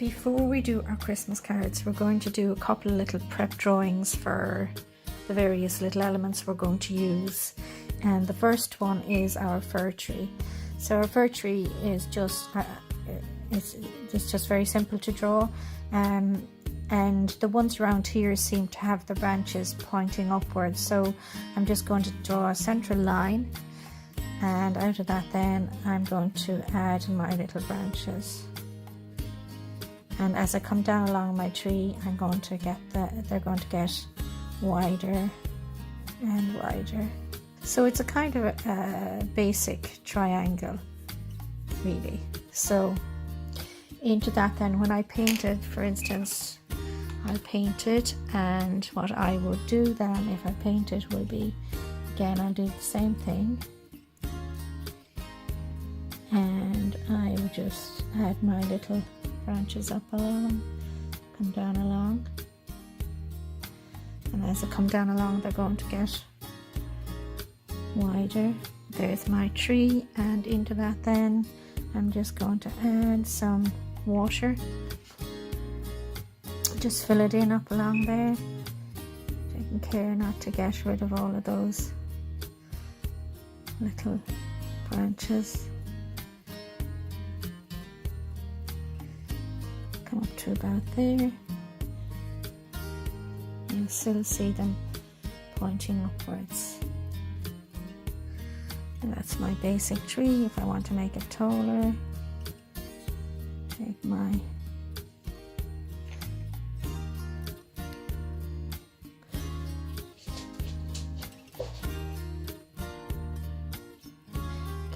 Before we do our Christmas cards, we're going to do a couple of little prep drawings for the various little elements we're going to use. And the first one is our fir tree. So our fir tree is just it's just very simple to draw, and the ones around here seem to have the branches pointing upwards. So I'm just going to draw a central line, and out of that then I'm going to add my little branches. And as I come down along my tree, I'm going to get they're going to get wider and wider. So it's a kind of a basic triangle, really. So into that then, when I paint it, for instance, I'll paint it, and what I would do then if I paint it will be, again, I'll do the same thing, and I will just add my little branches up along, come down along, and as I come down along they're going to get wider. There's my tree, and into that then I'm just going to add some water, just fill it in up along there, taking care not to get rid of all of those little branches. Come up to about there. You'll still see them pointing upwards. And that's my basic tree. If I want to make it taller, take my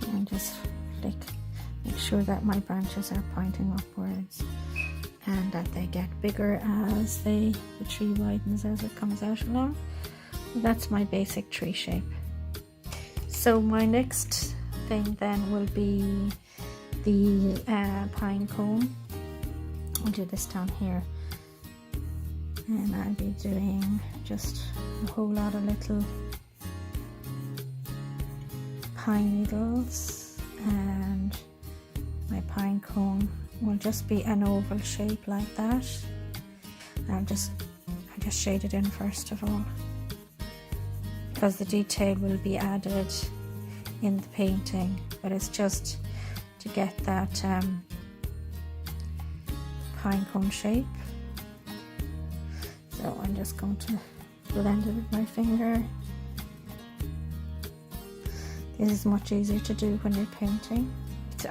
and just flick, make sure that my branches are pointing upwards, and that they get bigger as the tree widens as it comes out along. That's my basic tree shape. So my next thing then will be the pine cone. I'll do this down here, and I'll be doing just a whole lot of little pine needles, and my pine cone will just be an oval shape like that. I'll just shade it in first of all, because the detail will be added in the painting, but it's just to get that pine cone shape. So I'm just going to blend it with my finger. This is much easier to do when you're painting.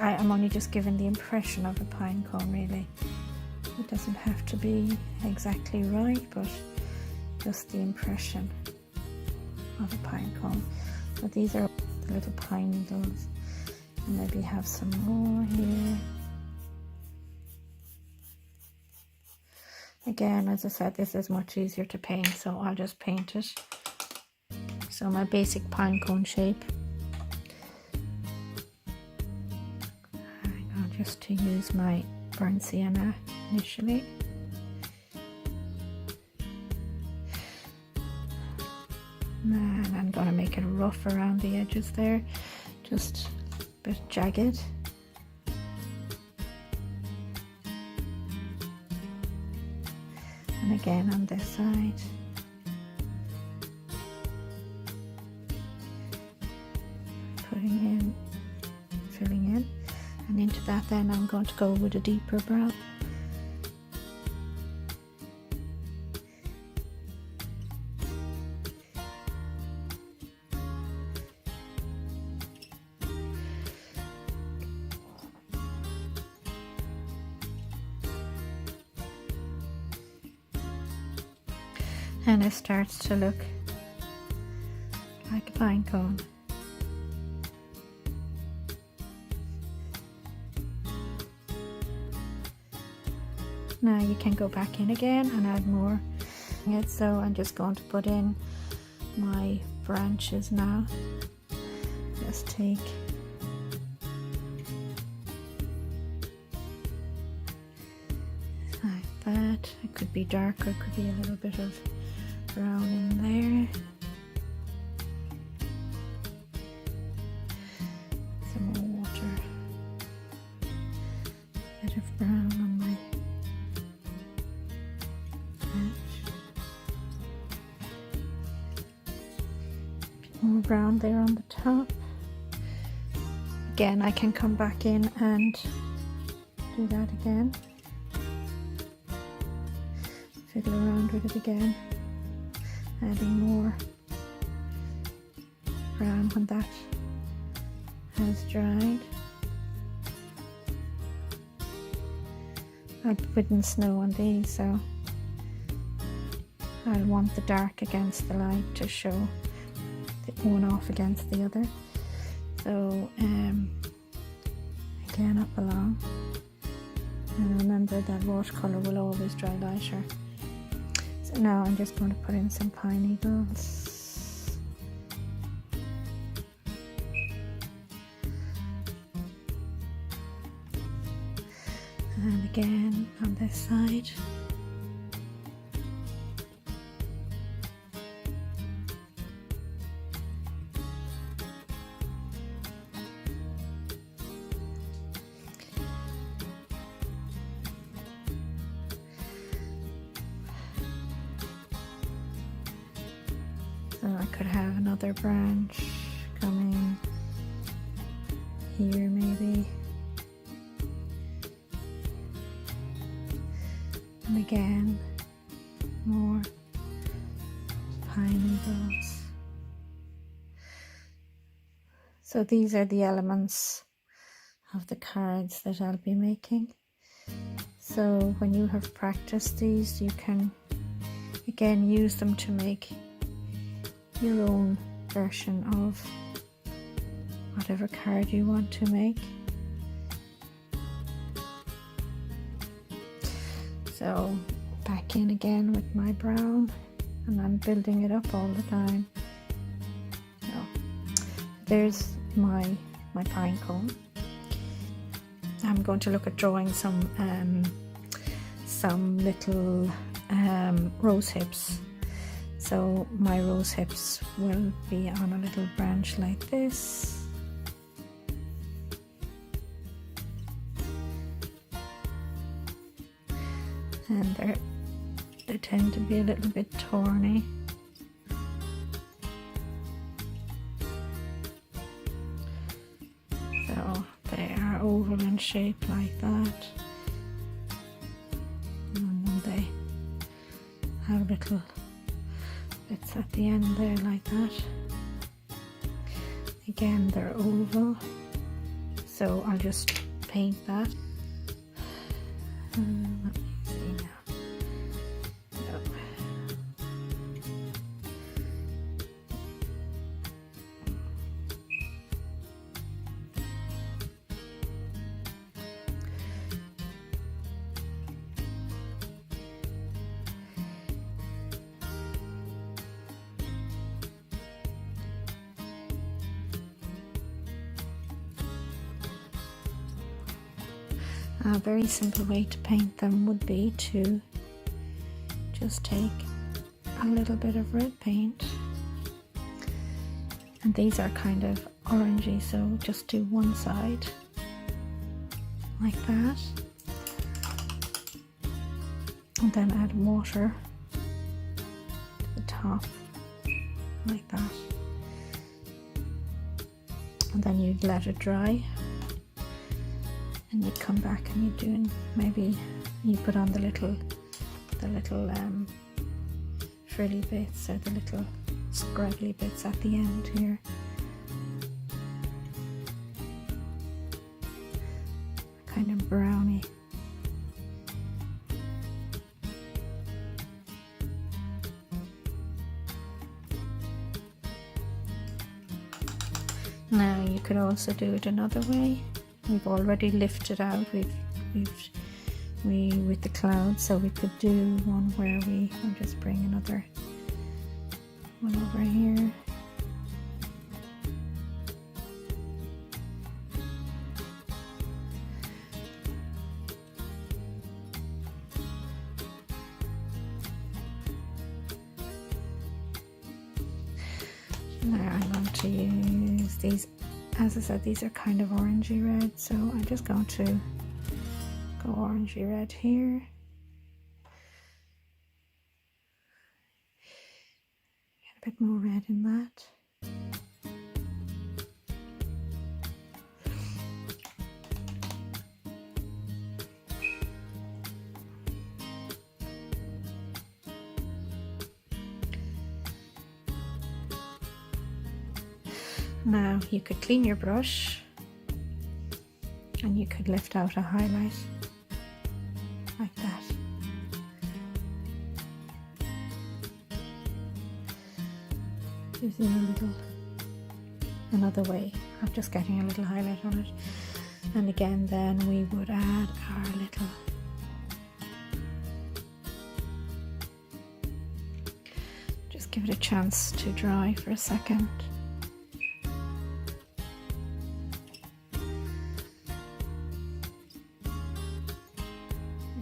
I'm only just giving the impression of a pine cone, really. It doesn't have to be exactly right, but just the impression of a pine cone. So these are the little pine needles, and maybe have some more here. Again, as I said, this is much easier to paint, so I'll just paint it. So my basic pine cone shape. I'm going just to use my burnt sienna initially. And I'm going to make it rough around the edges there, just a bit jagged. And again on this side. Putting in, filling in, and into that then I'm going to go with a deeper brown. And it starts to look like a pine cone. Now you can go back in again and add more. So I'm just going to put in my branches now. Just take like that. It could be darker, it could be a little bit of brown in there. Some more water. A bit of brown on my brown there on the top. Again, I can come back in and do that again. Fiddle around with it again, adding more brown when that has dried. I'm putting snow on these, so I'll want the dark against the light to show the one off against the other. So again, up along, and remember that watercolour will always dry lighter. So now I'm just going to put in some pine needles. And again on this side. So I could have another branch coming here maybe. And again, more pine needles. So these are the elements of the cards that I'll be making. So when you have practiced these, you can again use them to make your own version of whatever card you want to make. So back in again with my brown, and I'm building it up all the time. So there's my pine cone. I'm going to look at drawing some little rose hips. So my rose hips will be on a little branch like this. And they tend to be a little bit thorny. So they are oval in shape like that. And then they have little bits at the end there like that. Again, they're oval, so I'll just paint that. Let me see now. No. A very simple way to paint them would be to just take a little bit of red paint, and these are kind of orangey, so just do one side like that, and then add water to the top like that, and then you'd let it dry. And you come back and you're doing, maybe you put on the little frilly bits, or the little scraggly bits at the end here. Kind of browny. Now you could also do it another way. We've already lifted out, with the clouds, so we could do one where I'll just bring another one over here. Now I'm going to use these. As I said, these are kind of orangey red, so I'm just going to go orangey red here. Get a bit more red in that. Now you could clean your brush and you could lift out a highlight like that. Gives you another way of just getting a little highlight on it. And again, then we would add our little give it a chance to dry for a second.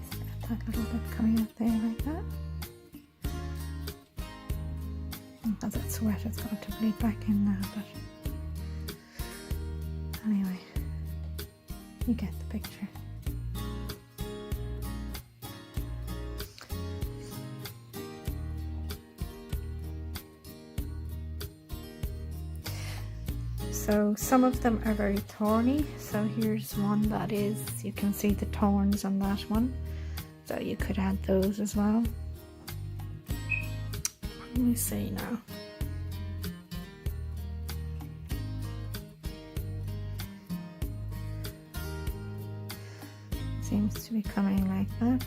Just get that little bit coming out there like that. As it's wet, it's going to bleed back in now, but anyway, you get the picture. So some of them are very thorny, so here's one that is, you can see the thorns on that one, so you could add those as well. Let me see now. Seems to be coming like that,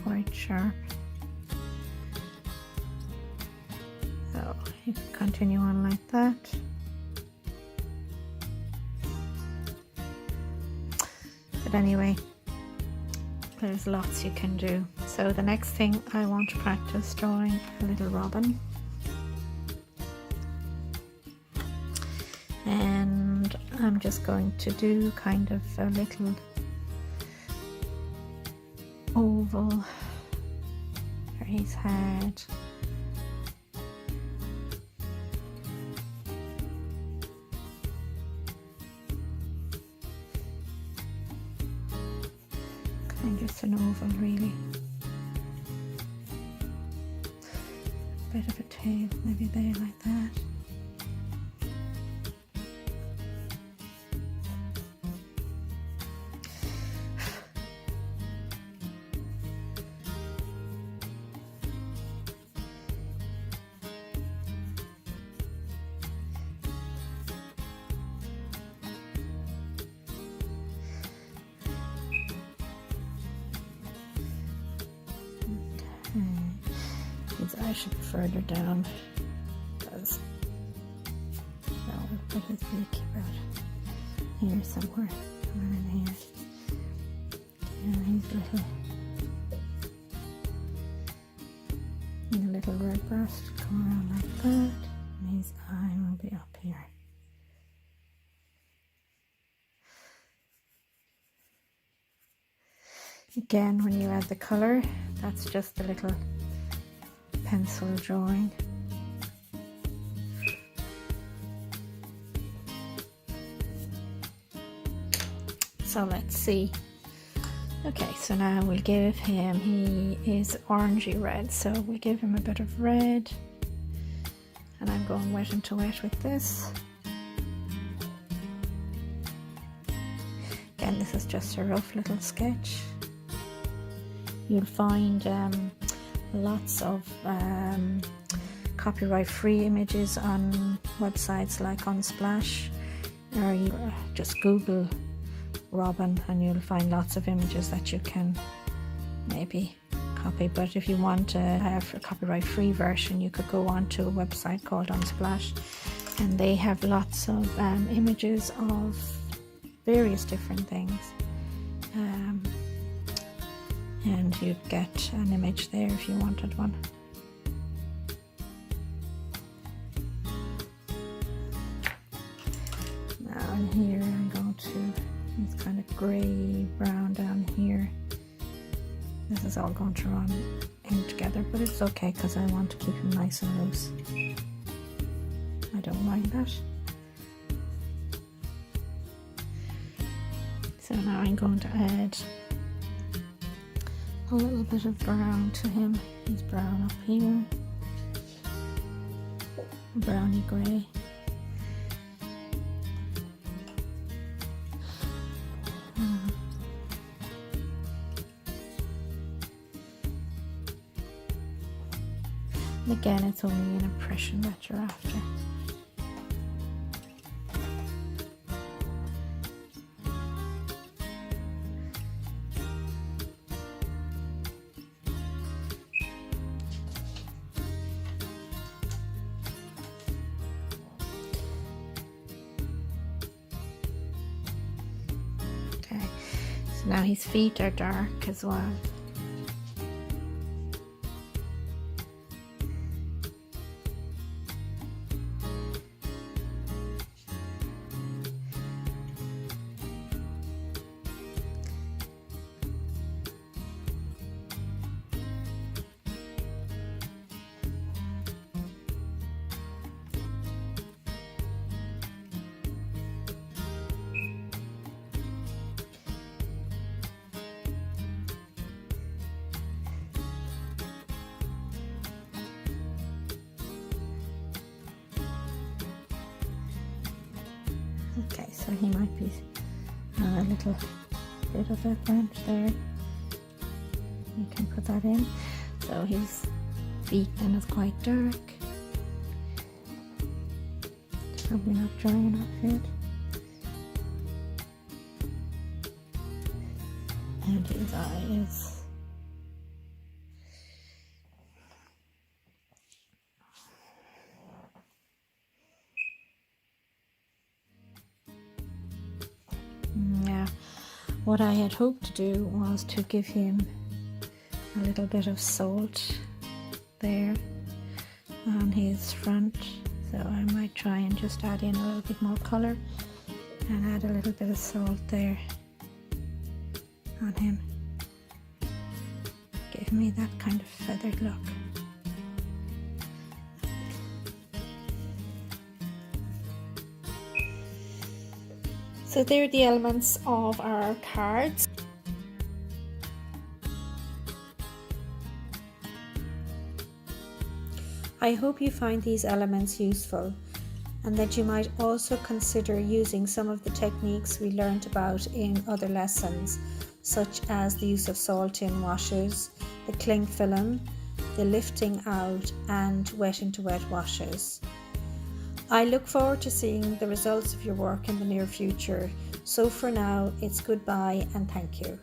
quite sharp. So you can continue on like that. But anyway, there's lots you can do. So the next thing, I want to practice drawing a little robin. And I'm just going to do kind of a little oval for his head. And just an oval, really. A bit of a tail, maybe there like that. His eye should be further down because we'll put his beak about here somewhere in here. And his little red breast come around like that, and his eye will be up here. Again, when you add the colour, that's just a little pencil drawing. So let's see. Okay, so now we'll give him, he is orangey red, so we'll give him a bit of red. And I'm going wet into wet with this. Again, this is just a rough little sketch. You'll find lots of copyright-free images on websites like Unsplash, or you just Google robin and you'll find lots of images that you can maybe copy. But if you want a copyright-free version, you could go on to a website called Unsplash, and they have lots of images of various different things. And you'd get an image there if you wanted one. Now in here I'm going to, it's kind of grey brown down here. This is all going to run in together, but it's okay because I want to keep him nice and loose. I don't mind that. So now I'm going to add a little bit of brown to him. He's brown up here, browny grey. Again, it's only an impression that you're after. So now his feet are dark as well. Okay, so he might be a little bit of a branch there. You can put that in. So his feet then is quite dark. It's probably not dry enough yet. And his eyes. Yeah, what I had hoped to do was to give him a little bit of salt there on his front, so I might try and just add in a little bit more colour and add a little bit of salt there on him. Give me that kind of feathered look. So there are the elements of our cards. I hope you find these elements useful and that you might also consider using some of the techniques we learned about in other lessons, such as the use of salt in washes, the cling film, the lifting out and wet into wet washes. I look forward to seeing the results of your work in the near future. So for now, it's goodbye and thank you.